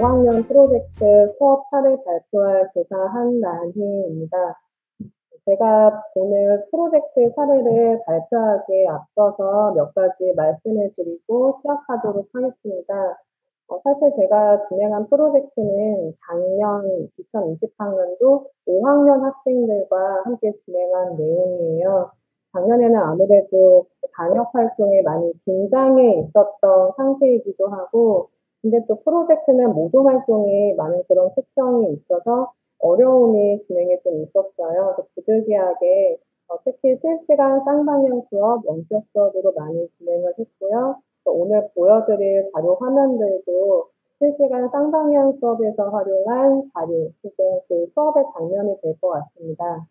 5학년 프로젝트 수업 사례 발표할 교사 한나희입니다. 제가 오늘 프로젝트 사례를 발표하기에 앞서서 몇 가지 말씀을 드리고 시작하도록 하겠습니다. 사실 제가 진행한 프로젝트는 작년 2020학년도 5학년 학생들과 함께 진행한 내용이에요. 작년에는 아무래도 방역 활동에 많이 긴장해 있었던 상태이기도 하고, 근데 또 프로젝트는 모둠 활동이 많은 그런 특성이 있어서 어려움이 진행에 좀 있었어요. 그래서 부득이하게 특히 실시간 쌍방향 수업, 원격 수업으로 많이 진행을 했고요. 오늘 보여드릴 자료 화면들도 실시간 쌍방향 수업에서 활용한 자료 혹은 그 수업의 장면이 될 것 같습니다.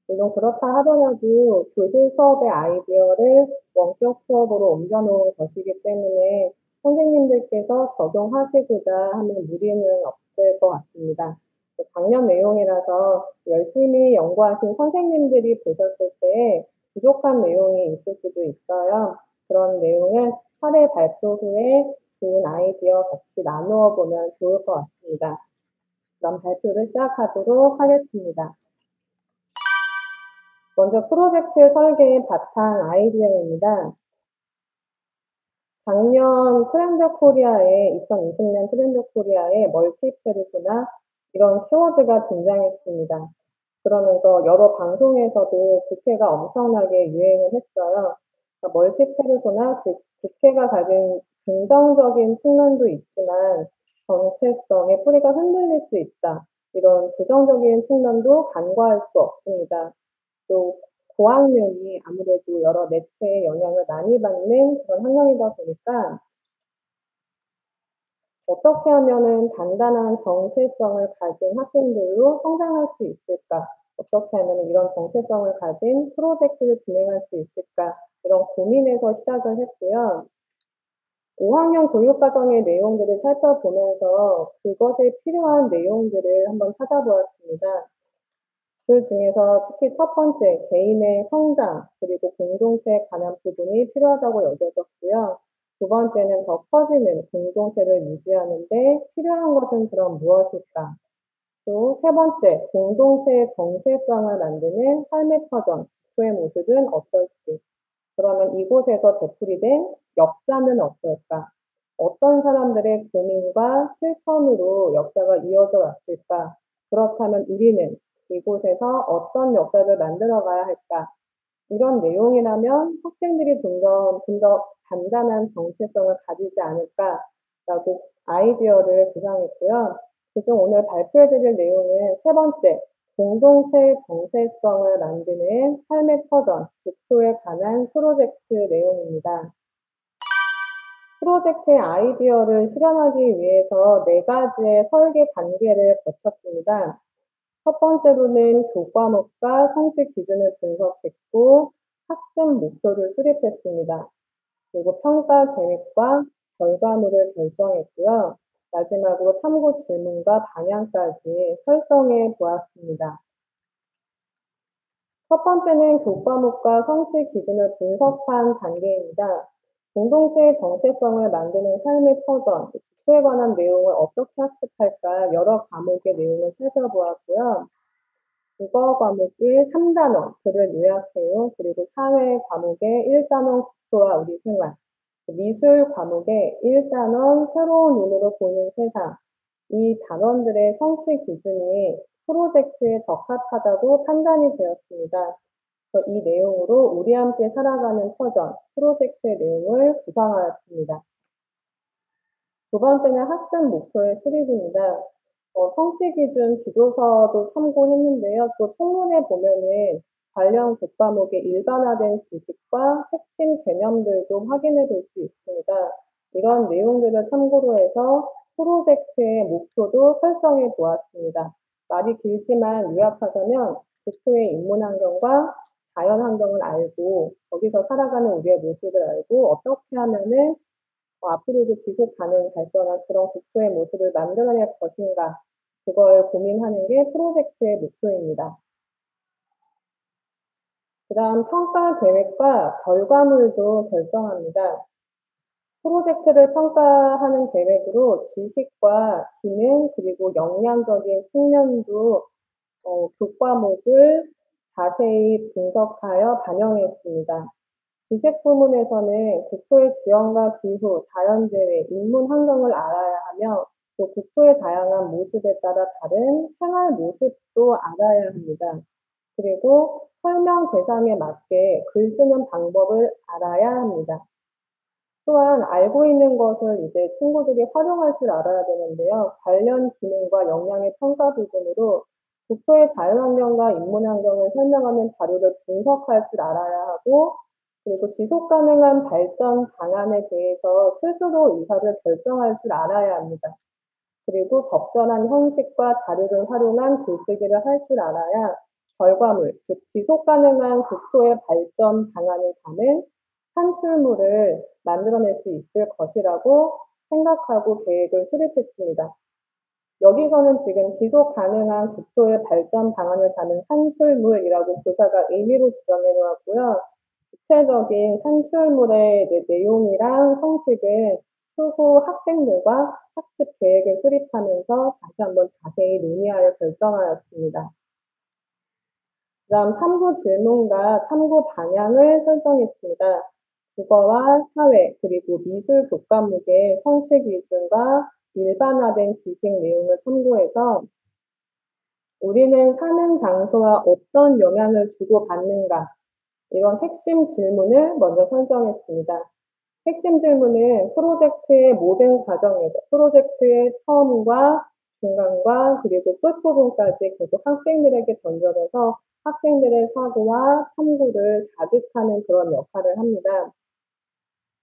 물론 그렇다 하더라도 교실 수업의 아이디어를 원격 수업으로 옮겨놓은 것이기 때문에 선생님들께서 적용하시고자 하는 무리는 없을 것 같습니다. 작년 내용이라서 열심히 연구하신 선생님들이 보셨을 때 부족한 내용이 있을 수도 있어요. 그런 내용은 사례 발표 후에 좋은 아이디어 같이 나누어 보면 좋을 것 같습니다. 그럼 발표를 시작하도록 하겠습니다. 먼저 프로젝트 설계의 바탕 아이디어입니다. 작년 트렌드 코리아에 2020년 트렌드 코리아에 멀티페르소나 이런 키워드가 등장했습니다. 그러면서 여러 방송에서도 부캐가 엄청나게 유행을 했어요. 그러니까 멀티페르소나, 즉 부캐가 가진 긍정적인 측면도 있지만 정체성의 뿌리가 흔들릴 수 있다. 이런 부정적인 측면도 간과할 수 없습니다. 또 고학년이 아무래도 여러 매체의 영향을 많이 받는 그런 환경이다 보니까 어떻게 하면은 단단한 정체성을 가진 학생들로 성장할 수 있을까? 어떻게 하면 이런 정체성을 가진 프로젝트를 진행할 수 있을까? 이런 고민에서 시작을 했고요. 5학년 교육과정의 내용들을 살펴보면서 그것에 필요한 내용들을 한번 찾아보았습니다. 그 중에서 특히 첫 번째, 개인의 성장, 그리고 공동체에 관한 부분이 필요하다고 여겨졌고요. 두 번째는 더 커지는 공동체를 유지하는 데 필요한 것은 그럼 무엇일까? 또 세 번째, 공동체의 정체성을 만드는 삶의 터전, 기초의 모습은 어떨지. 그러면 이곳에서 되풀이된 역사는 어떨까? 어떤 사람들의 고민과 실천으로 역사가 이어져 왔을까? 그렇다면 우리는 이곳에서 어떤 역사를 만들어 가야 할까? 이런 내용이라면 학생들이 좀 더 단단한 정체성을 가지지 않을까라고 아이디어를 구상했고요. 그중 오늘 발표해 드릴 내용은 세 번째, 공동체의 정체성을 만드는 삶의 터전, 목표에 관한 프로젝트 내용입니다. 프로젝트의 아이디어를 실현하기 위해서 네 가지의 설계 단계를 거쳤습니다. 첫 번째로는 교과목과 성취 기준을 분석했고 학습 목표를 수립했습니다. 그리고 평가 계획과 결과물을 결정했고요. 마지막으로 참고 질문과 방향까지 설정해 보았습니다. 첫 번째는 교과목과 성취 기준을 분석한 단계입니다. 공동체의 정체성을 만드는 삶의 터전, 기초에 관한 내용을 어떻게 학습할까 여러 과목의 내용을 살펴보았고요. 국어 과목의 3단원, 글을 요약해요. 그리고 사회 과목의 1단원 국토와 우리 생활, 미술 과목의 1단원 새로운 눈으로 보는 세상, 이 단원들의 성취 기준이 프로젝트에 적합하다고 판단이 되었습니다. 그래서 이 내용으로 우리 함께 살아가는 터전, 프로젝트의 내용을 구상하였습니다. 두 번째는 학습 목표의 수립입니다. 성취 기준 지도서도 참고했는데요. 또 통론에 보면은 관련 교과목의 일반화된 지식과 핵심 개념들도 확인해 볼 수 있습니다. 이런 내용들을 참고로 해서 프로젝트의 목표도 설정해 보았습니다. 말이 길지만 요약하자면 도쿄의 인문 환경과 자연 환경을 알고 거기서 살아가는 우리의 모습을 알고 어떻게 하면은 앞으로도 지속 가능 발전한 그런 국토의 모습을 만들어낼 것인가, 그걸 고민하는 게 프로젝트의 목표입니다. 그 다음 평가 계획과 결과물도 결정합니다. 프로젝트를 평가하는 계획으로 지식과 기능 그리고 역량적인 측면도 교과목을 자세히 분석하여 반영했습니다. 지식 부문에서는 국토의 지형과 기후, 자연재해, 인문 환경을 알아야 하며 또 국토의 다양한 모습에 따라 다른 생활 모습도 알아야 합니다. 그리고 설명 대상에 맞게 글 쓰는 방법을 알아야 합니다. 또한 알고 있는 것을 이제 친구들이 활용할 줄 알아야 되는데요. 관련 기능과 역량의 평가 부분으로 국토의 자연환경과 인문환경을 설명하는 자료를 분석할 줄 알아야 하고, 그리고 지속 가능한 발전 방안에 대해서 스스로 의사를 결정할 줄 알아야 합니다. 그리고 적절한 형식과 자료를 활용한 글쓰기를 할 줄 알아야 결과물, 즉 지속 가능한 국토의 발전 방안을 담은 산출물을 만들어낼 수 있을 것이라고 생각하고 계획을 수립했습니다. 여기서는 지금 지속 가능한 국토의 발전 방안을 담은 산출물이라고 교사가 의미로 지정해 놓았고요. 구체적인 산출물의 내용이랑 형식은 추후 학생들과 학습 계획을 수립하면서 다시 한번 자세히 논의하여 결정하였습니다. 그다음 탐구 질문과 탐구 방향을 설정했습니다. 국어와 사회 그리고 미술 교과목의 성취 기준과 일반화된 지식 내용을 참고해서 우리는 사는 장소와 어떤 영향을 주고받는가, 이런 핵심 질문을 먼저 설정했습니다. 핵심 질문은 프로젝트의 모든 과정에서 프로젝트의 처음과 중간과 그리고 끝부분까지 계속 학생들에게 던져져서 학생들의 사고와 탐구를 자극하는 그런 역할을 합니다.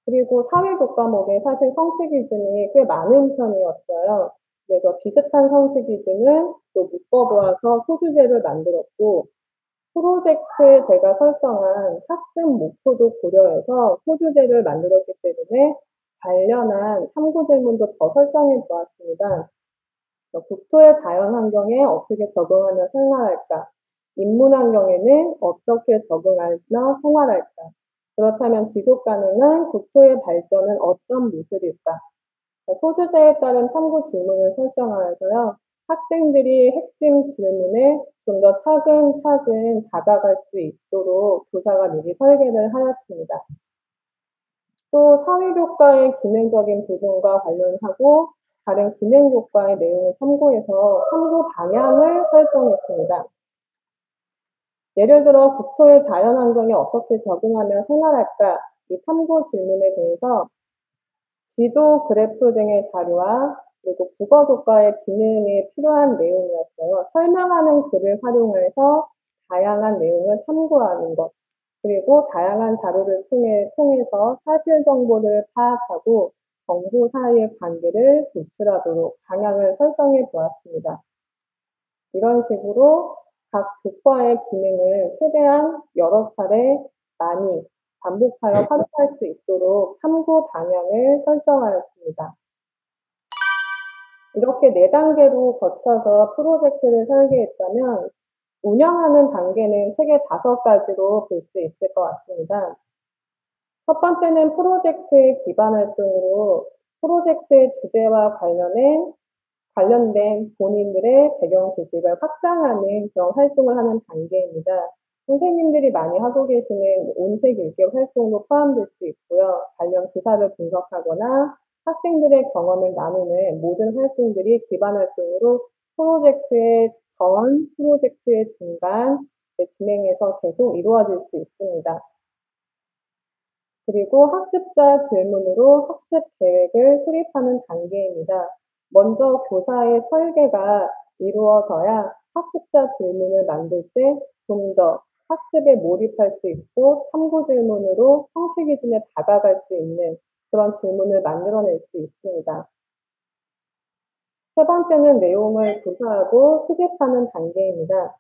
그리고 사회교과목에 사실 성취 기준이 꽤 많은 편이었어요. 그래서 비슷한 성취 기준은 또 묶어보아서 소주제를 만들었고, 프로젝트에 제가 설정한 학습 목표도 고려해서 소주제를 만들었기 때문에 관련한 탐구 질문도 더 설정해 보았습니다. 국토의 자연 환경에 어떻게 적응하며 생활할까? 인문 환경에는 어떻게 적응하며 생활할까? 그렇다면 지속 가능한 국토의 발전은 어떤 모습일까? 소주제에 따른 탐구 질문을 설정하여서요. 학생들이 핵심 질문에 좀 더 차근차근 다가갈 수 있도록 교사가 미리 설계를 하였습니다. 또 사회교과의 기능적인 부분과 관련하고 다른 기능교과의 내용을 참고해서 탐구 방향을 설정했습니다. 예를 들어 국토의 자연환경에 어떻게 적응하며 생활할까? 이 탐구 질문에 대해서 지도, 그래프 등의 자료와 그리고 국어 교과의 기능에 필요한 내용이었어요. 설명하는 글을 활용해서 다양한 내용을 탐구하는 것, 그리고 다양한 자료를 통해서 사실 정보를 파악하고 정보 사이의 관계를 도출하도록 방향을 설정해 보았습니다. 이런 식으로 각 교과의 기능을 최대한 여러 차례 많이 반복하여 활용할 수 있도록 탐구 방향을 설정하였습니다. 이렇게 4단계로 거쳐서 프로젝트를 설계했다면 운영하는 단계는 크게 5가지로 볼 수 있을 것 같습니다. 첫 번째는 프로젝트의 기반 활동으로 프로젝트의 주제와 관련된 본인들의 배경 지식을 확장하는 그런 활동을 하는 단계입니다. 선생님들이 많이 하고 계시는 온책 읽기 활동도 포함될 수 있고요. 관련 기사를 분석하거나 학생들의 경험을 나누는 모든 활동들이 기반 활동으로 프로젝트의 전, 프로젝트의 중간, 진행해서 계속 이루어질 수 있습니다. 그리고 학습자 질문으로 학습 계획을 수립하는 단계입니다. 먼저 교사의 설계가 이루어져야 학습자 질문을 만들 때 좀 더 학습에 몰입할 수 있고 탐구 질문으로 성취 기준에 다가갈 수 있는 그런 질문을 만들어낼 수 있습니다. 세 번째는 내용을 조사하고 수집하는 단계입니다.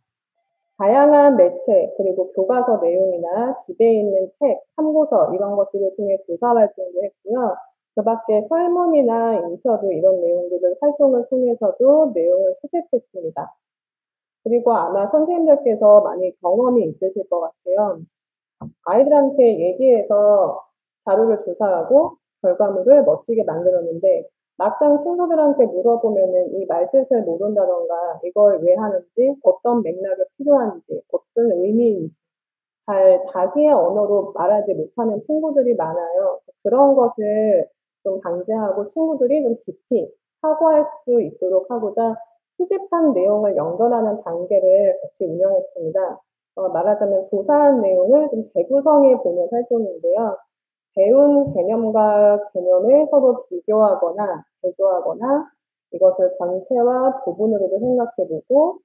다양한 매체, 그리고 교과서 내용이나 집에 있는 책, 참고서 이런 것들을 통해 조사 활동도 했고요. 그 밖에 설문이나 인터뷰 이런 내용들을 활동을 통해서도 내용을 수집했습니다. 그리고 아마 선생님들께서 많이 경험이 있으실 것 같아요. 아이들한테 얘기해서 자료를 조사하고 결과물을 멋지게 만들었는데 막상 친구들한테 물어보면은 이 말뜻을 모른다던가 이걸 왜 하는지, 어떤 맥락이 필요한지, 어떤 의미인지 잘 자기의 언어로 말하지 못하는 친구들이 많아요. 그런 것을 좀 방지하고 친구들이 좀 깊이 사고할 수 있도록 하고자 수집한 내용을 연결하는 단계를 같이 운영했습니다. 말하자면 조사한 내용을 좀 재구성해 보는 활동인데요. 배운 개념과 개념을 서로 비교하거나 대조하거나 이것을 전체와 부분으로도 생각해 보고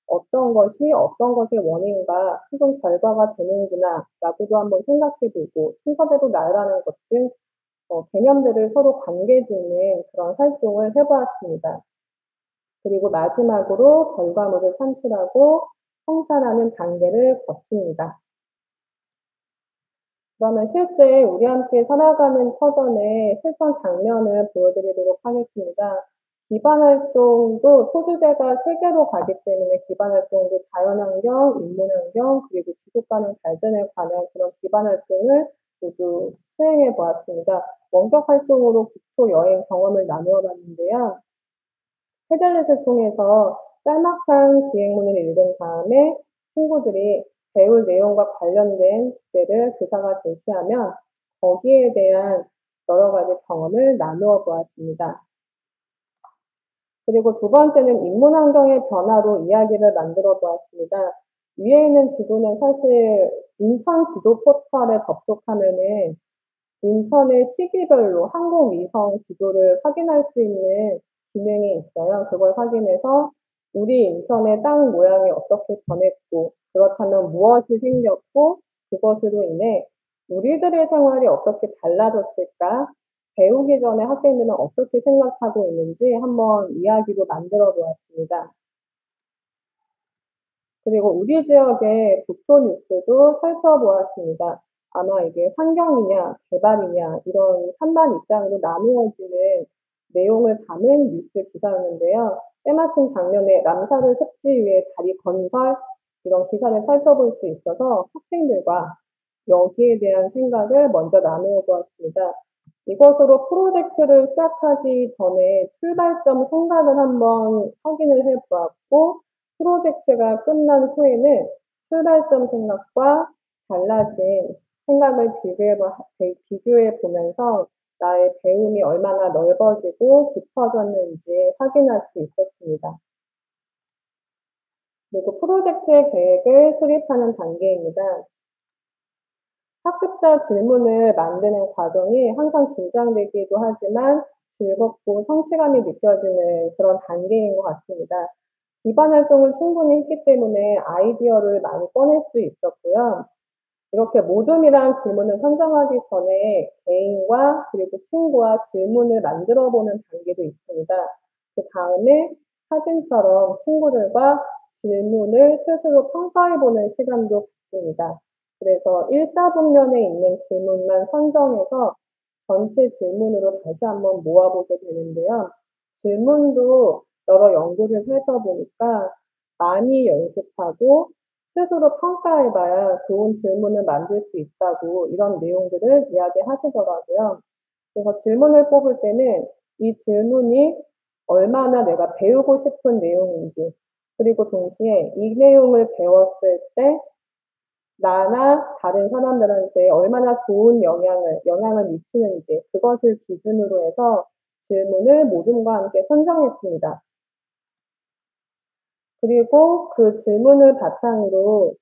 어떤 것이 어떤 것의 원인과 최종 결과가 되는구나라고도 한번 생각해 보고 순서대로 나열하는 것 등 개념들을 서로 관계 짓는 그런 활동을 해 보았습니다. 그리고 마지막으로 결과물을 산출하고 성찰하는 단계를 거칩니다. 그러면 실제 우리 함께 살아가는 터전의 실천 장면을 보여드리도록 하겠습니다. 기반 활동도 소주제가 3개로 가기 때문에 기반 활동도 자연환경, 인문환경, 그리고 지속가능 발전에 관한 그런 기반 활동을 모두 수행해 보았습니다. 원격 활동으로 국토 여행 경험을 나누어 봤는데요. 패들렛을 통해서 짤막한 기획문을 읽은 다음에 친구들이 배울 내용과 관련된 주제를 교사가 제시하면 거기에 대한 여러 가지 경험을 나누어 보았습니다. 그리고 두 번째는 인문 환경의 변화로 이야기를 만들어 보았습니다. 위에 있는 지도는 사실 인천 지도 포털에 접속하면은 인천의 시기별로 항공위성 지도를 확인할 수 있는 기능이 있어요. 그걸 확인해서 우리 인천의 땅 모양이 어떻게 변했고, 그렇다면 무엇이 생겼고, 그것으로 인해 우리들의 생활이 어떻게 달라졌을까? 배우기 전에 학생들은 어떻게 생각하고 있는지 한번 이야기로 만들어 보았습니다. 그리고 우리 지역의 국토 뉴스도 살펴보았습니다. 아마 이게 환경이냐, 개발이냐, 이런 찬반 입장으로 나누어지는 내용을 담은 뉴스 기사였는데요. 때마침 장면에 람사르 습지 위에 다리 건설, 이런 기사를 살펴볼 수 있어서 학생들과 여기에 대한 생각을 먼저 나누어 보았습니다. 이것으로 프로젝트를 시작하기 전에 출발점 생각을 한번 확인을 해 보았고, 프로젝트가 끝난 후에는 출발점 생각과 달라진 생각을 비교해 보면서 나의 배움이 얼마나 넓어지고 깊어졌는지 확인할 수 있었습니다. 그리고 프로젝트의 계획을 수립하는 단계입니다. 학습자 질문을 만드는 과정이 항상 긴장되기도 하지만 즐겁고 성취감이 느껴지는 그런 단계인 것 같습니다. 기반 활동을 충분히 했기 때문에 아이디어를 많이 꺼낼 수 있었고요. 이렇게 모둠이랑 질문을 선정하기 전에 개인과 그리고 친구와 질문을 만들어 보는 단계도 있습니다. 그 다음에 사진처럼 친구들과 질문을 스스로 평가해 보는 시간도 갖습니다. 그래서 1사분면에 있는 질문만 선정해서 전체 질문으로 다시 한번 모아보게 되는데요. 질문도 여러 연구를 살펴보니까 많이 연습하고 스스로 평가해봐야 좋은 질문을 만들 수 있다고 이런 내용들을 이야기하시더라고요. 그래서 질문을 뽑을 때는 이 질문이 얼마나 내가 배우고 싶은 내용인지, 그리고 동시에 이 내용을 배웠을 때 나나 다른 사람들한테 얼마나 좋은 영향을 미치는지 그것을 기준으로 해서 질문을 모둠과 함께 선정했습니다. 그리고 그 질문을 바탕으로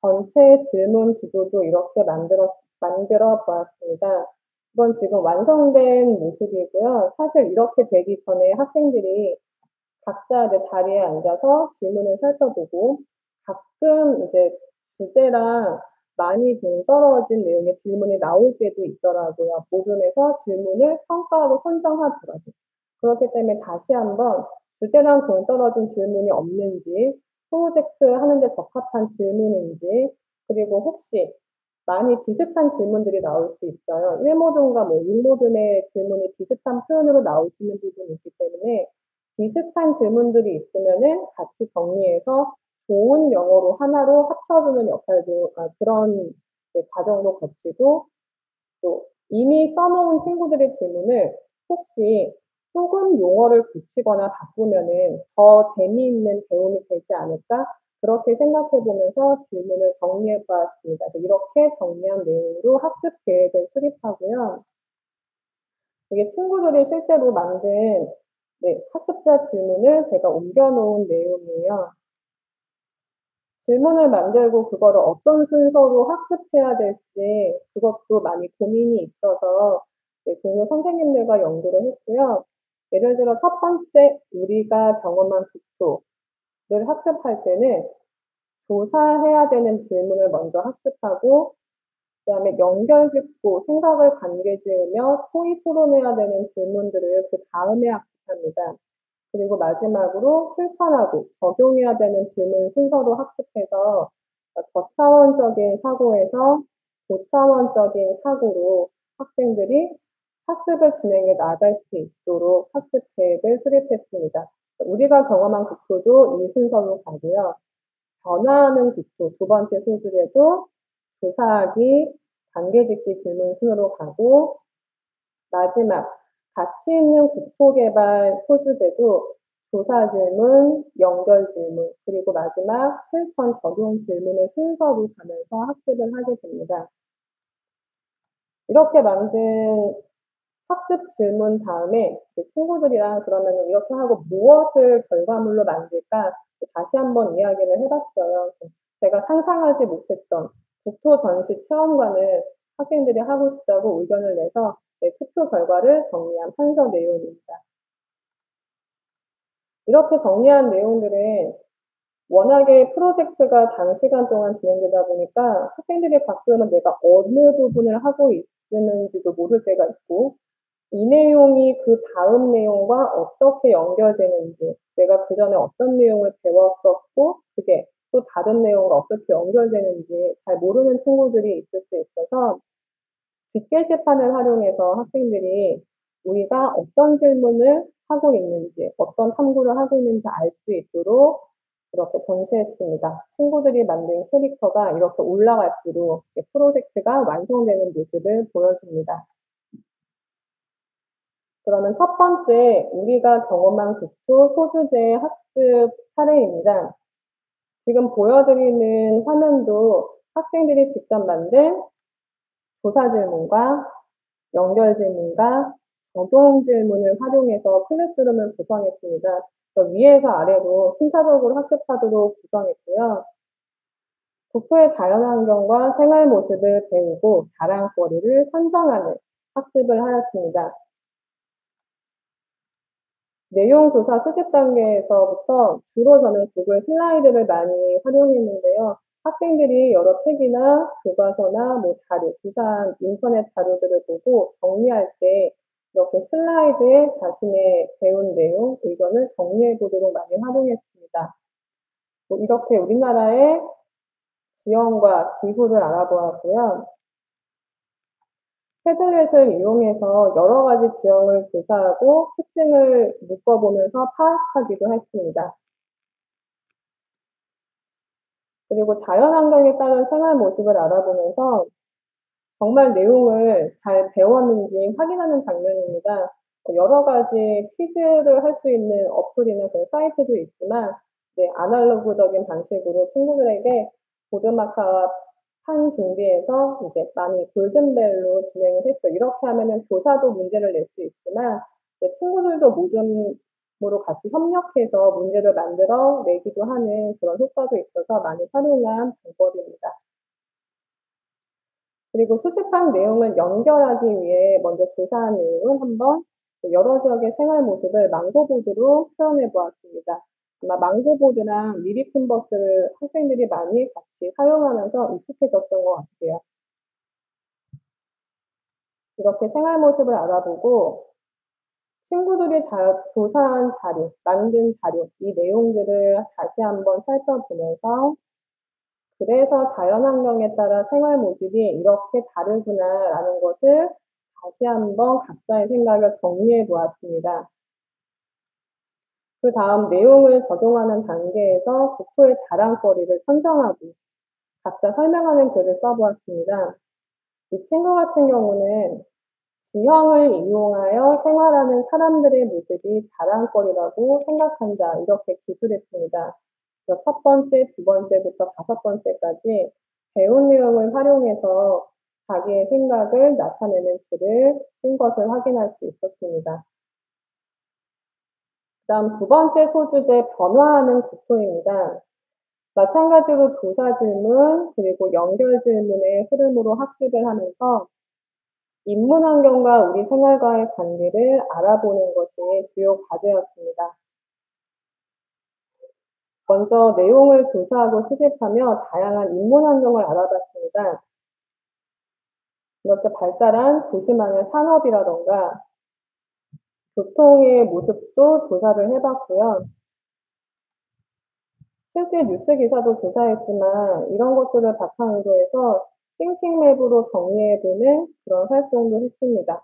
전체 질문 지도도 이렇게 만들어 보았습니다. 이건 지금 완성된 모습이고요. 사실 이렇게 되기 전에 학생들이 각자 이제 자리에 앉아서 질문을 살펴보고 가끔 이제 주제랑 많이 동떨어진 내용의 질문이 나올 때도 있더라고요. 모둠에서 질문을 평가하고 선정하더라고요. 그렇기 때문에 다시 한번 주제랑 동떨어진 질문이 없는지, 프로젝트 하는데 적합한 질문인지, 그리고 혹시 많이 비슷한 질문들이 나올 수 있어요. 1모둠과 6모둠의 질문이 비슷한 표현으로 나올 수 있는 부분이 있기 때문에 비슷한 질문들이 있으면은 같이 정리해서 좋은 영어로 하나로 합쳐주는 역할도, 그런 과정도 거치고 또 이미 써놓은 친구들의 질문을 혹시 조금 용어를 붙이거나 바꾸면은 더 재미있는 배움이 되지 않을까? 그렇게 생각해 보면서 질문을 정리해 보았습니다. 이렇게 정리한 내용으로 학습 계획을 수립하고요. 이게 친구들이 실제로 만든 학습자 질문을 제가 옮겨 놓은 내용이에요. 질문을 만들고 그거를 어떤 순서로 학습해야 될지 그것도 많이 고민이 있어서 동료 선생님들과 연구를 했고요. 예를 들어 첫 번째 우리가 경험한 국토를 학습할 때는 조사해야 되는 질문을 먼저 학습하고 그다음에 연결짓고 생각을 관계지으며 토의 토론해야 되는 질문들을 그다음에 학습합니다. 그리고 마지막으로 실천하고 적용해야 되는 질문 순서로 학습해서 저차원적인 사고에서 고차원적인 사고로 학생들이 학습을 진행해 나갈 수 있도록 학습 계획을 수립했습니다. 우리가 경험한 국토도 이 순서로 가고요. 변화하는 국토 두 번째 소주제도 조사하기, 관계짓기 질문 순으로 가고 마지막 가치 있는 국토개발 소주제도 조사 질문, 연결 질문, 그리고 마지막 실천 적용 질문의 순서로 가면서 학습을 하게 됩니다. 이렇게 만든 학습 질문 다음에 친구들이랑 그러면 이렇게 하고 무엇을 결과물로 만들까 다시 한번 이야기를 해봤어요. 제가 상상하지 못했던 국토 전시 체험관을 학생들이 하고 싶다고 의견을 내서 투표 결과를 정리한 판서 내용입니다. 이렇게 정리한 내용들은 워낙에 프로젝트가 장시간 동안 진행되다 보니까 학생들이 가끔은 내가 어느 부분을 하고 있는지도 모를 때가 있고 이 내용이 그 다음 내용과 어떻게 연결되는지, 내가 그 전에 어떤 내용을 배웠었고, 그게 또 다른 내용과 어떻게 연결되는지 잘 모르는 친구들이 있을 수 있어서 뒷게시판을 활용해서 학생들이 우리가 어떤 질문을 하고 있는지, 어떤 탐구를 하고 있는지 알 수 있도록 이렇게 전시했습니다. 친구들이 만든 캐릭터가 이렇게 올라갈수록 프로젝트가 완성되는 모습을 보여줍니다. 그러면 첫 번째, 우리가 경험한 국토 소주제 학습 사례입니다. 지금 보여드리는 화면도 학생들이 직접 만든 조사 질문과 연결 질문과 적용 질문을 활용해서 클래스룸을 구성했습니다. 위에서 아래로 순차적으로 학습하도록 구성했고요. 국토의 자연환경과 생활 모습을 배우고 자랑거리를 선정하는 학습을 하였습니다. 내용 조사 수집 단계에서부터 주로 저는 구글 슬라이드를 많이 활용했는데요. 학생들이 여러 책이나 교과서나 자료, 기사한 인터넷 자료들을 보고 정리할 때 이렇게 슬라이드에 자신의 배운 내용, 의견을 정리해 보도록 많이 활용했습니다. 이렇게 우리나라의 지형과 기후를 알아보았고요. 패들렛을 이용해서 여러 가지 지형을 조사하고 특징을 묶어보면서 파악하기도 했습니다. 그리고 자연환경에 따른 생활 모습을 알아보면서 정말 내용을 잘 배웠는지 확인하는 장면입니다. 여러 가지 퀴즈를 할 수 있는 어플이나 그 사이트도 있지만 아날로그적인 방식으로 친구들에게 보드마카와 판 준비해서 이제 많이 골든벨로 진행을 했어요. 이렇게 하면은 교사도 문제를 낼 수 있지만 친구들도 모둠으로 같이 협력해서 문제를 만들어 내기도 하는 그런 효과도 있어서 많이 활용한 방법입니다. 그리고 수집한 내용을 연결하기 위해 먼저 조사한 내용은 한번 여러 지역의 생활 모습을 망고보드로 표현해 보았습니다. 아마 망고보드랑 미리큰버스를 학생들이 많이 같이 사용하면서 익숙해졌던 것 같아요. 이렇게 생활 모습을 알아보고 친구들이 조사한 자료, 만든 자료, 이 내용들을 다시 한번 살펴보면서 그래서 자연환경에 따라 생활 모습이 이렇게 다르구나라는 것을 다시 한번 각자의 생각을 정리해 보았습니다. 그 다음 내용을 적용하는 단계에서 국토의 자랑거리를 선정하고 각자 설명하는 글을 써보았습니다. 이 친구 같은 경우는 지형을 이용하여 생활하는 사람들의 모습이 자랑거리라고 생각한다. 이렇게 기술했습니다. 첫 번째, 두 번째부터 다섯 번째까지 배운 내용을 활용해서 자기의 생각을 나타내는 글을 쓴 것을 확인할 수 있었습니다. 그다음 두 번째 소주제 변화하는 국토입니다. 마찬가지로 조사 질문 그리고 연결 질문의 흐름으로 학습을 하면서 인문 환경과 우리 생활과의 관계를 알아보는 것이 주요 과제였습니다. 먼저 내용을 조사하고 수집하며 다양한 인문 환경을 알아봤습니다. 이렇게 발달한 도시만의 산업이라던가 교통의 모습도 조사를 해봤고요. 실제 뉴스 기사도 조사했지만 이런 것들을 바탕으로 해서 싱킹맵으로 정리해보는 그런 활동도 했습니다.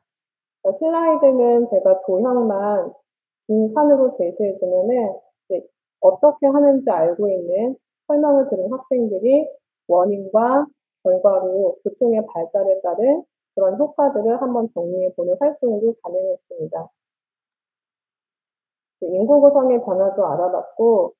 슬라이드는 제가 도형만 긴 칸으로 제시해주면은 어떻게 하는지 알고 있는 설명을 들은 학생들이 원인과 결과로 교통의 발달에 따른 그런 효과들을 한번 정리해보는 활동도 가능했습니다. 인구 구성의 변화도 알아봤고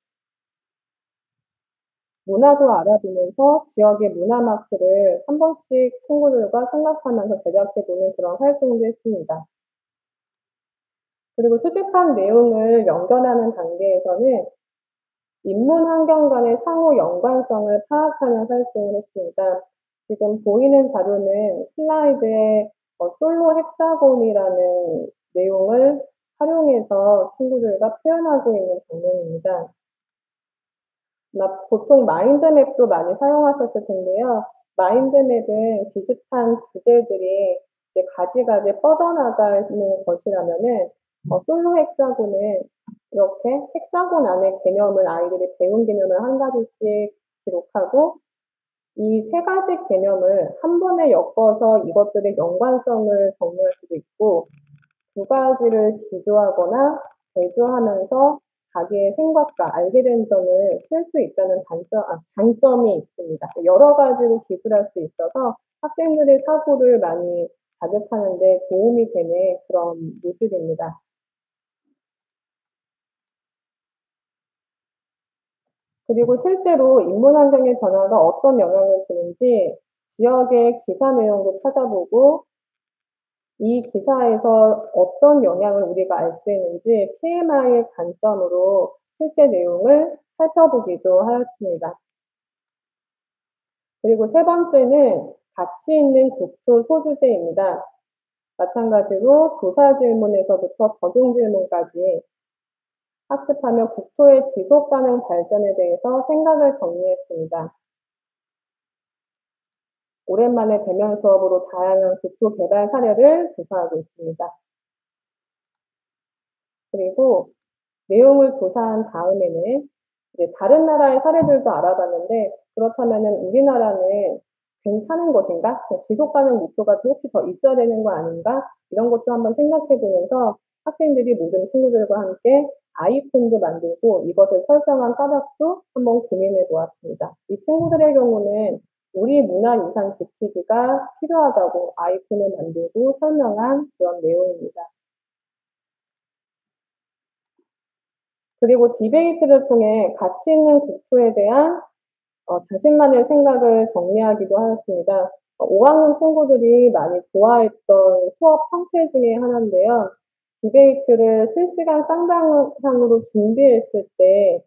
문화도 알아보면서 지역의 문화 마크를 한 번씩 친구들과 생각하면서 제작해보는 그런 활동도 했습니다. 그리고 수집한 내용을 연결하는 단계에서는 인문 환경 간의 상호 연관성을 파악하는 활동을 했습니다. 지금 보이는 자료는 슬라이드에 솔로 헥사곤이라는 내용을 활용해서 친구들과 표현하고 있는 장면입니다. 보통 마인드맵도 많이 사용하셨을 텐데요. 마인드맵은 비슷한 주제들이 이제 가지가지 뻗어나가는 것이라면은 솔로 헥사곤은 이렇게 헥사곤 안에 개념을 아이들이 배운 개념을 한 가지씩 기록하고 이 세 가지 개념을 한 번에 엮어서 이것들의 연관성을 정리할 수도 있고 두 가지를 비교하거나 대조하면서 자기의 생각과 알게 된 점을 쓸 수 있다는 장점이 있습니다. 여러 가지로 기술할 수 있어서 학생들의 사고를 많이 자극하는 데 도움이 되는 그런 모습입니다. 그리고 실제로 인문 환경의 변화가 어떤 영향을 주는지 지역의 기사 내용도 찾아보고 이 기사에서 어떤 영향을 우리가 알 수 있는지 PMI의 관점으로 실제 내용을 살펴보기도 하였습니다. 그리고 세 번째는 가치 있는 국토 소주제입니다. 마찬가지로 조사 질문에서부터 적용 질문까지 학습하며 국토의 지속 가능 발전에 대해서 생각을 정리했습니다. 오랜만에 대면 수업으로 다양한 국토 개발 사례를 조사하고 있습니다. 그리고 내용을 조사한 다음에는 이제 다른 나라의 사례들도 알아봤는데 그렇다면은 우리나라는 괜찮은 것인가? 지속 가능 목표가 혹시 더 있어야 되는 거 아닌가? 이런 것도 한번 생각해 보면서 학생들이 모든 친구들과 함께 아이콘도 만들고 이것을 설정한 까닭도 한번 고민해 보았습니다. 이 친구들의 경우는 우리 문화유산 지키기가 필요하다고 아이콘을 만들고 설명한 그런 내용입니다. 그리고 디베이트를 통해 가치 있는 국토에 대한 자신만의 생각을 정리하기도 하였습니다. 5학년 친구들이 많이 좋아했던 수업 형태 중에 하나인데요. 디베이트를 실시간 쌍방향으로 준비했을 때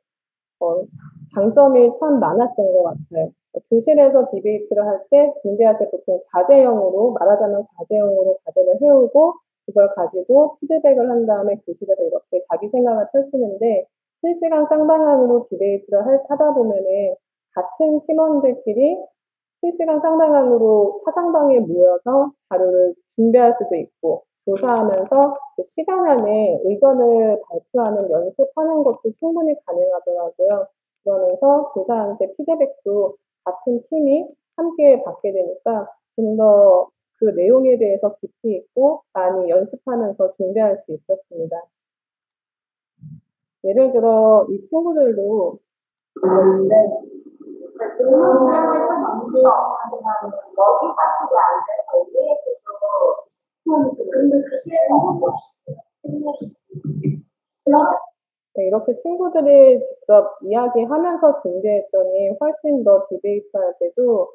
장점이 참 많았던 것 같아요. 교실에서 디베이트를 할 때 준비할 때 보통 과제형으로 말하자면 과제형으로 과제를 해오고 그걸 가지고 피드백을 한 다음에 교실에서 이렇게 자기 생각을 펼치는데 실시간 쌍방향으로 디베이트를 하다 보면은 같은 팀원들끼리 실시간 쌍방향으로 사상방에 모여서 자료를 준비할 수도 있고 조사하면서 시간 안에 의견을 발표하는 연습하는 것도 충분히 가능하더라고요. 그러면서 교사한테 피드백도 같은 팀이 함께 받게 되니까 좀 더 그 내용에 대해서 깊이 있고 많이 연습하면서 준비할 수 있었습니다. 예를 들어 이 친구들도 네, 이렇게 친구들이 직접 이야기하면서 준비했더니 훨씬 더 디베이트할 때도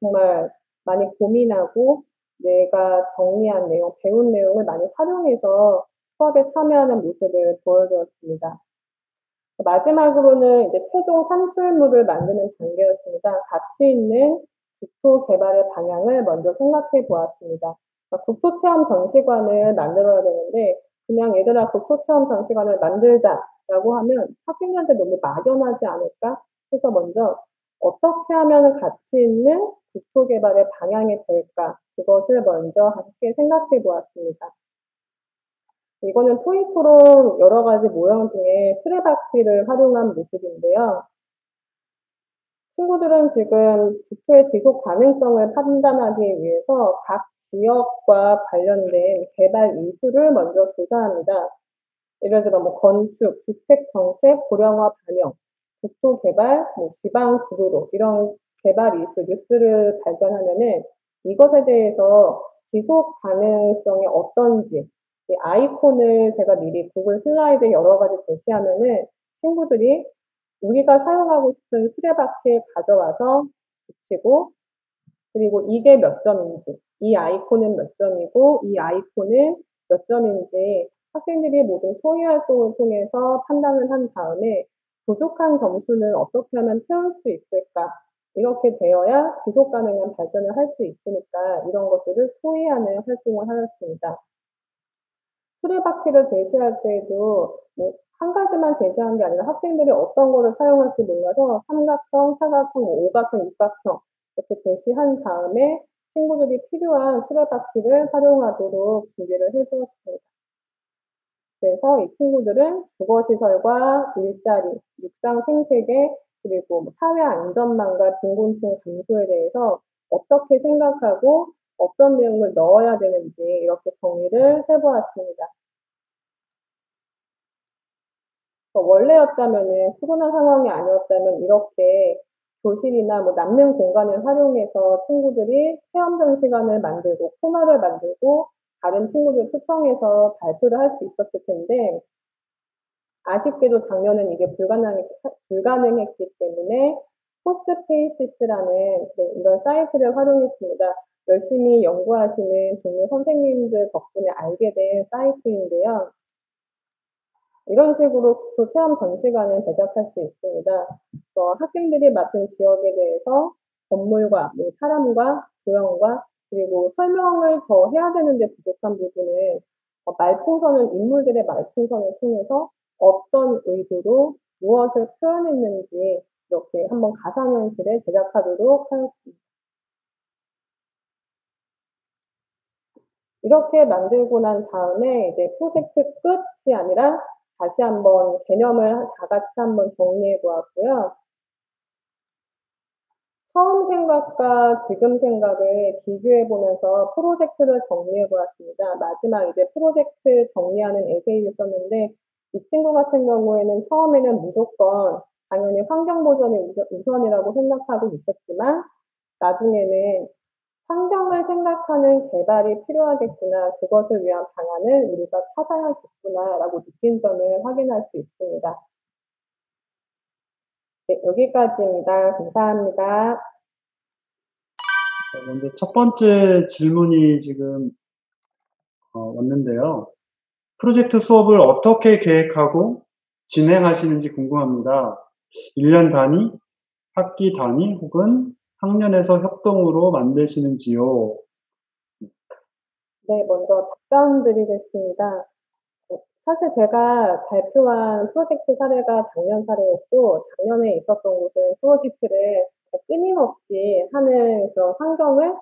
정말 많이 고민하고 내가 정리한 내용, 배운 내용을 많이 활용해서 수업에 참여하는 모습을 보여주었습니다. 마지막으로는 이제 최종 산출물을 만드는 단계였습니다. 가치 있는 국토 개발의 방향을 먼저 생각해 보았습니다. 국토 체험 전시관을 만들어야 되는데 그냥 얘들아 국토 체험 전시관을 만들자라고 하면 학생들한테 너무 막연하지 않을까 해서 먼저 어떻게 하면 가치 있는 국토 개발의 방향이 될까 그것을 먼저 함께 생각해 보았습니다. 이거는 토익토론 여러 가지 모형 중에 수레바퀴를 활용한 모습인데요. 친구들은 지금 국토의 지속 가능성을 판단하기 위해서 각 지역과 관련된 개발 이슈를 먼저 조사합니다. 예를 들어 뭐 건축, 주택 정책, 고령화 반영, 국토 개발, 지방 주도로 이런 개발 이슈 뉴스를 발견하면은 이것에 대해서 지속 가능성이 어떤지 이 아이콘을 제가 미리 구글 슬라이드에 여러 가지 제시하면은 친구들이 우리가 사용하고 싶은 수레바퀴에 가져와서 붙이고 그리고 이게 몇 점인지, 이 아이콘은 몇 점이고 이 아이콘은 몇 점인지 학생들이 모든 소위 활동을 통해서 판단을 한 다음에 부족한 점수는 어떻게 하면 채울 수 있을까? 이렇게 되어야 지속 가능한 발전을 할 수 있으니까 이런 것들을 토의하는 활동을 하였습니다. 수레바퀴를 제시할 때에도 한 가지만 제시한 게 아니라 학생들이 어떤 거를 사용할지 몰라서 삼각형, 사각형, 오각형, 육각형 이렇게 제시한 다음에 친구들이 필요한 수레바퀴를 활용하도록 준비를 해주었습니다. 그래서 이 친구들은 주거시설과 일자리, 육상 생태계, 그리고 사회 안전망과 빈곤층 감소에 대해서 어떻게 생각하고 어떤 내용을 넣어야 되는지 이렇게 정의를 해보았습니다. 원래였다면은 코로나 상황이 아니었다면 이렇게 교실이나 남는 공간을 활용해서 친구들이 체험 전시관을 만들고 코너를 만들고 다른 친구들 초청해서 발표를 할 수 있었을 텐데 아쉽게도 작년엔 이게 불가능했기 때문에 포스페이시스라는 이런 사이트를 활용했습니다. 열심히 연구하시는 동료 선생님들 덕분에 알게 된 사이트인데요. 이런 식으로 국토 체험 전시관을 제작할 수 있습니다. 학생들이 맡은 지역에 대해서 건물과 사람과 조형과 그리고 설명을 더 해야 되는데 부족한 부분은 말풍선을 인물들의 말풍선을 통해서 어떤 의도로 무엇을 표현했는지 이렇게 한번 가상현실에 제작하도록 하였습니다. 이렇게 만들고 난 다음에 이제 프로젝트 끝이 아니라 다시 한번 개념을 다 같이 한번 정리해 보았고요. 처음 생각과 지금 생각을 비교해 보면서 프로젝트를 정리해 보았습니다. 마지막 이제 프로젝트 정리하는 에세이를 썼는데 이 친구 같은 경우에는 처음에는 무조건 당연히 환경 보전이 우선이라고 생각하고 있었지만 나중에는 환경을 생각하는 개발이 필요하겠구나. 그것을 위한 방안을 우리가 찾아야겠구나라고 느낀 점을 확인할 수 있습니다. 네, 여기까지입니다. 감사합니다. 먼저 첫 번째 질문이 지금 왔는데요. 프로젝트 수업을 어떻게 계획하고 진행하시는지 궁금합니다. 1년 단위, 학기 단위 혹은 학년에서 협동으로 만드시는지요? 네, 먼저 답변 드리겠습니다. 사실 제가 발표한 프로젝트 사례가 작년 사례였고, 작년에 있었던 곳은 프로젝트를 끊임없이 하는 그런 환경을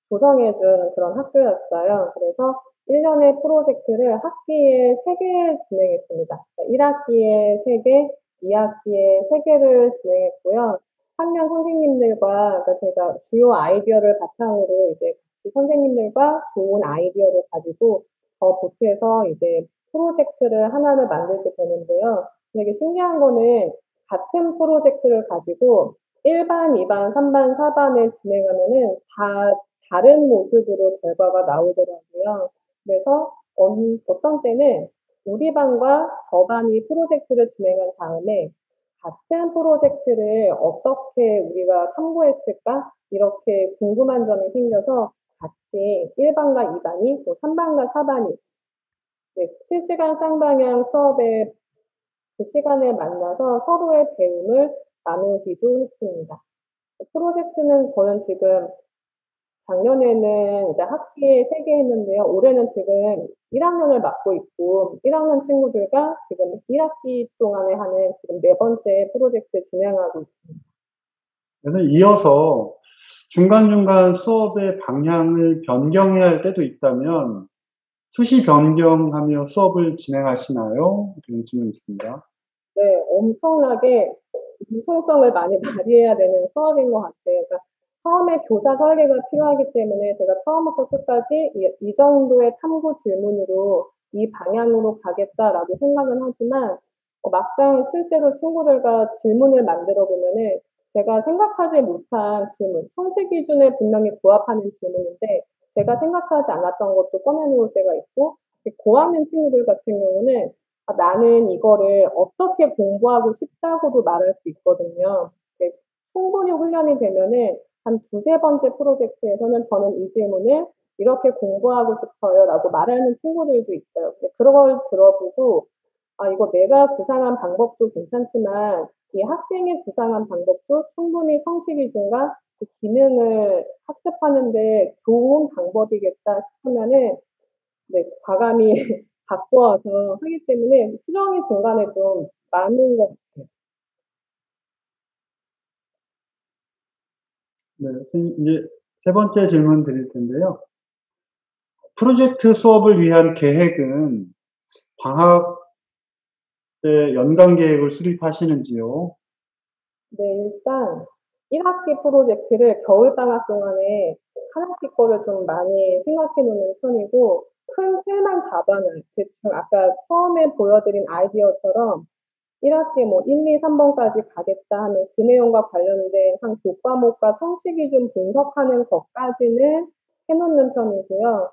조성해준 그런 학교였어요. 그래서 1년의 프로젝트를 학기에 3개 진행했습니다. 1학기에 3개, 2학기에 3개를 진행했고요. 학년 선생님들과 제가 주요 아이디어를 바탕으로 이제 같이 선생님들과 좋은 아이디어를 가지고 더 보태서 이제 프로젝트를 하나를 만들게 되는데요. 되게 신기한 거는 같은 프로젝트를 가지고 1반, 2반, 3반, 4반에 진행하면은 다 다른 모습으로 결과가 나오더라고요. 그래서 어떤 때는 우리 반과 저 반이 프로젝트를 진행한 다음에 같은 프로젝트를 어떻게 우리가 탐구했을까? 이렇게 궁금한 점이 생겨서 같이 1반과 2반이, 또 3반과 4반이 실시간 쌍방향 수업의 그 시간에 만나서 서로의 배움을 나누기도 했습니다. 프로젝트는 저는 지금 작년에는 이제 학기에 3개 했는데요. 올해는 지금 1학년을 맡고 있고 1학년 친구들과 지금 1학기 동안에 하는 지금 4번째 프로젝트 진행하고 있습니다. 그래서 이어서 중간중간 수업의 방향을 변경해야 할 때도 있다면 수시 변경하며 수업을 진행하시나요? 이런 질문이 있습니다. 네, 엄청나게 융통성을 많이 발휘해야 되는 수업인 것 같아요. 그러니까 처음에 교사 설계가 필요하기 때문에 제가 처음부터 끝까지 이 정도의 탐구 질문으로 이 방향으로 가겠다라고 생각은 하지만 막상 실제로 친구들과 질문을 만들어 보면은 제가 생각하지 못한 질문, 성취 기준에 분명히 부합하는 질문인데 제가 생각하지 않았던 것도 꺼내놓을 때가 있고 고학년 친구들 같은 경우는 나는 이거를 어떻게 공부하고 싶다고도 말할 수 있거든요. 충분히 훈련이 되면은 한 두세 번째 프로젝트에서는 저는 이 질문을 이렇게 공부하고 싶어요 라고 말하는 친구들도 있어요. 그런 걸 들어보고 이거 내가 구상한 방법도 괜찮지만 이 학생이 구상한 방법도 충분히 성취 기준과 그 기능을 학습하는데 좋은 방법이겠다 싶으면은 과감히 바꿔서 하기 때문에 수정이 중간에 좀 많은 것 같아요. 네, 선생님, 이제 세 번째 질문 드릴 텐데요. 프로젝트 수업을 위한 계획은 방학 때 연간 계획을 수립하시는지요? 네, 일단 1학기 프로젝트를 겨울방학 동안에 한 학기 거를 좀 많이 생각해 놓는 편이고 큰 틀만 잡아놔요. 대충 아까 처음에 보여드린 아이디어처럼 1학기 뭐 1, 2, 3번까지 가겠다 하면 그 내용과 관련된 한 교과목과 성취 기준 분석하는 것까지는 해놓는 편이고요.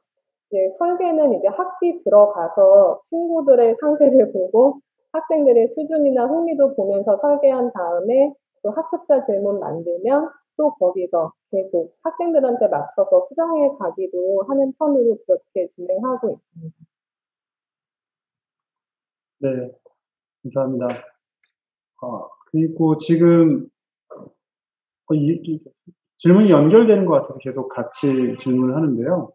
이제 설계는 이제 학기 들어가서 친구들의 상태를 보고 학생들의 수준이나 흥미도 보면서 설계한 다음에 또 학습자 질문 만들면 또 거기서 계속 학생들한테 맞춰서 수정해 가기도 하는 편으로 그렇게 진행하고 있습니다. 네, 감사합니다. 그리고 지금 질문이 연결되는 것 같아서 계속 같이 질문을 하는데요.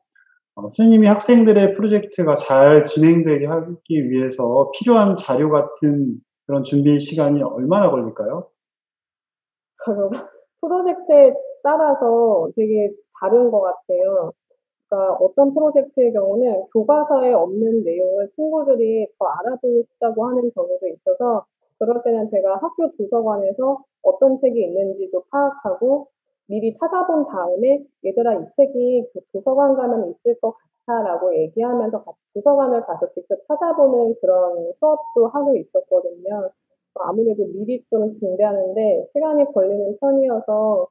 선생님이 학생들의 프로젝트가 잘 진행되게 하기 위해서 필요한 자료 같은 그런 준비 시간이 얼마나 걸릴까요? 프로젝트에 따라서 되게 다른 것 같아요. 그러니까 어떤 프로젝트의 경우는 교과서에 없는 내용을 친구들이 더 알아보고 싶다고 하는 경우도 있어서 그럴 때는 제가 학교 도서관에서 어떤 책이 있는지도 파악하고 미리 찾아본 다음에 얘들아 이 책이 그 도서관 가면 있을 것 같아라고 얘기하면서 같이 도서관을 가서 직접 찾아보는 그런 수업도 하고 있었거든요. 아무래도 미리 좀 준비하는데 시간이 걸리는 편이어서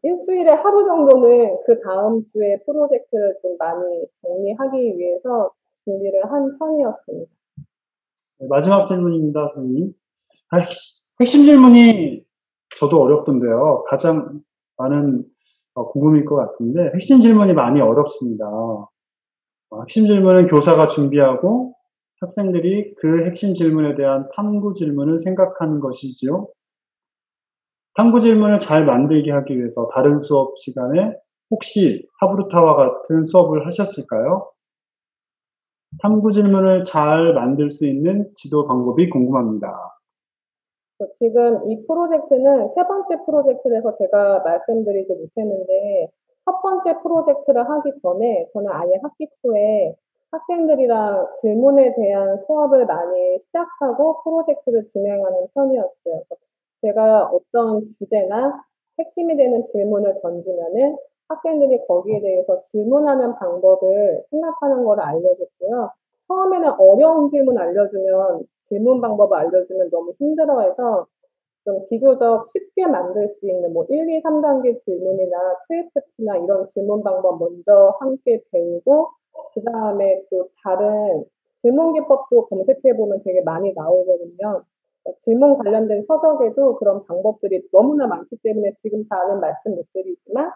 일주일에 하루 정도는 그 다음 주에 프로젝트를 좀 많이 정리하기 위해서 준비를 한 편이었습니다. 네, 마지막 질문입니다, 선생님. 핵심 질문이 저도 어렵던데요. 가장 많은 궁금일 것 같은데 핵심 질문이 많이 어렵습니다. 핵심 질문은 교사가 준비하고 학생들이 그 핵심 질문에 대한 탐구 질문을 생각하는 것이지요. 탐구 질문을 잘 만들게 하기 위해서 다른 수업 시간에 혹시 하브루타와 같은 수업을 하셨을까요? 탐구 질문을 잘 만들 수 있는 지도 방법이 궁금합니다. 지금 이 프로젝트는 세 번째 프로젝트라서 제가 말씀드리지 못했는데 첫 번째 프로젝트를 하기 전에 저는 아예 학기 초에 학생들이랑 질문에 대한 수업을 많이 시작하고 프로젝트를 진행하는 편이었어요. 제가 어떤 주제나 핵심이 되는 질문을 던지면은 학생들이 거기에 대해서 질문하는 방법을 생각하는 걸 알려줬고요. 처음에는 어려운 질문 알려주면 질문 방법을 알려주면 너무 힘들어해서 좀 비교적 쉽게 만들 수 있는 뭐 1, 2, 3단계 질문이나 QFT나 이런 질문 방법 먼저 함께 배우고 그 다음에 또 다른 질문 기법도 검색해보면 되게 많이 나오거든요. 질문 관련된 서적에도 그런 방법들이 너무나 많기 때문에 지금 다는 말씀 못 드리지만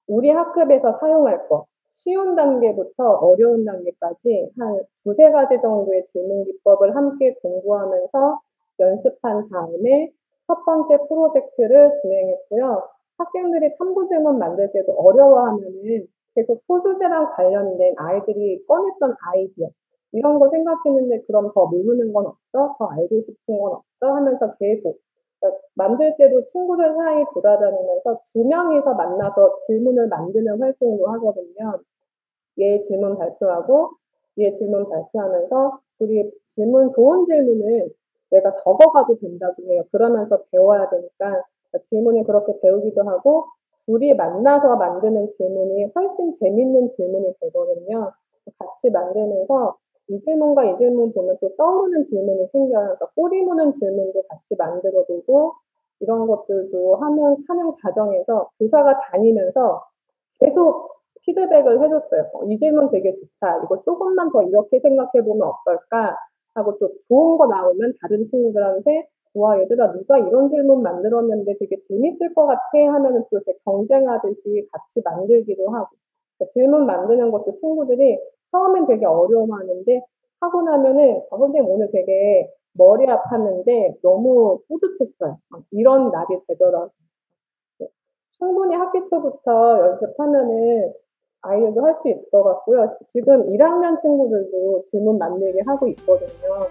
우리 학급에서 사용할 거, 쉬운 단계부터 어려운 단계까지 한 두세 가지 정도의 질문 기법을 함께 공부하면서 연습한 다음에 첫 번째 프로젝트를 진행했고요. 학생들이 탐구 질문 만들 때도 어려워하면은 계속 소주제랑 관련된 아이들이 꺼냈던 아이디어 이런 거 생각했는데 그럼 더 모르는 건 없어? 더 알고 싶은 건 없어? 하면서 계속 그러니까 만들 때도 친구들 사이 돌아다니면서 두 명이서 만나서 질문을 만드는 활동도 하거든요. 얘 질문 발표하고 얘 질문 발표하면서 우리 좋은 질문을 내가 적어가도 된다고 해요. 그러면서 배워야 되니까 질문을 그렇게 배우기도 하고 둘이 만나서 만드는 질문이 훨씬 재밌는 질문이 되거든요. 같이 만들면서 이 질문과 이 질문 보면 또 떠오르는 질문이 생겨요. 그러니까 꼬리 무는 질문도 같이 만들어보고 이런 것들도 하는 과정에서 교사가 다니면서 계속 피드백을 해줬어요. 이 질문 되게 좋다. 이거 조금만 더 이렇게 생각해보면 어떨까? 하고 또 좋은 거 나오면 다른 친구들한테 와 얘들아 누가 이런 질문 만들었는데 되게 재밌을 것 같아 하면은 또 이렇게 경쟁하듯이 같이 만들기도 하고 그러니까 질문 만드는 것도 친구들이 처음엔 되게 어려워하는데 하고 나면은 선생님 오늘 되게 머리 아팠는데 너무 뿌듯했어요. 이런 날이 되더라고요. 충분히 학기 초부터 연습하면은 아이들도 할 수 있을 것 같고요. 지금 1학년 친구들도 질문 만들기 하고 있거든요.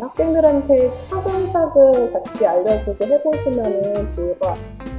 학생들한테 차근차근 같이 알려주고 해보시면은 좋을 것 같아요.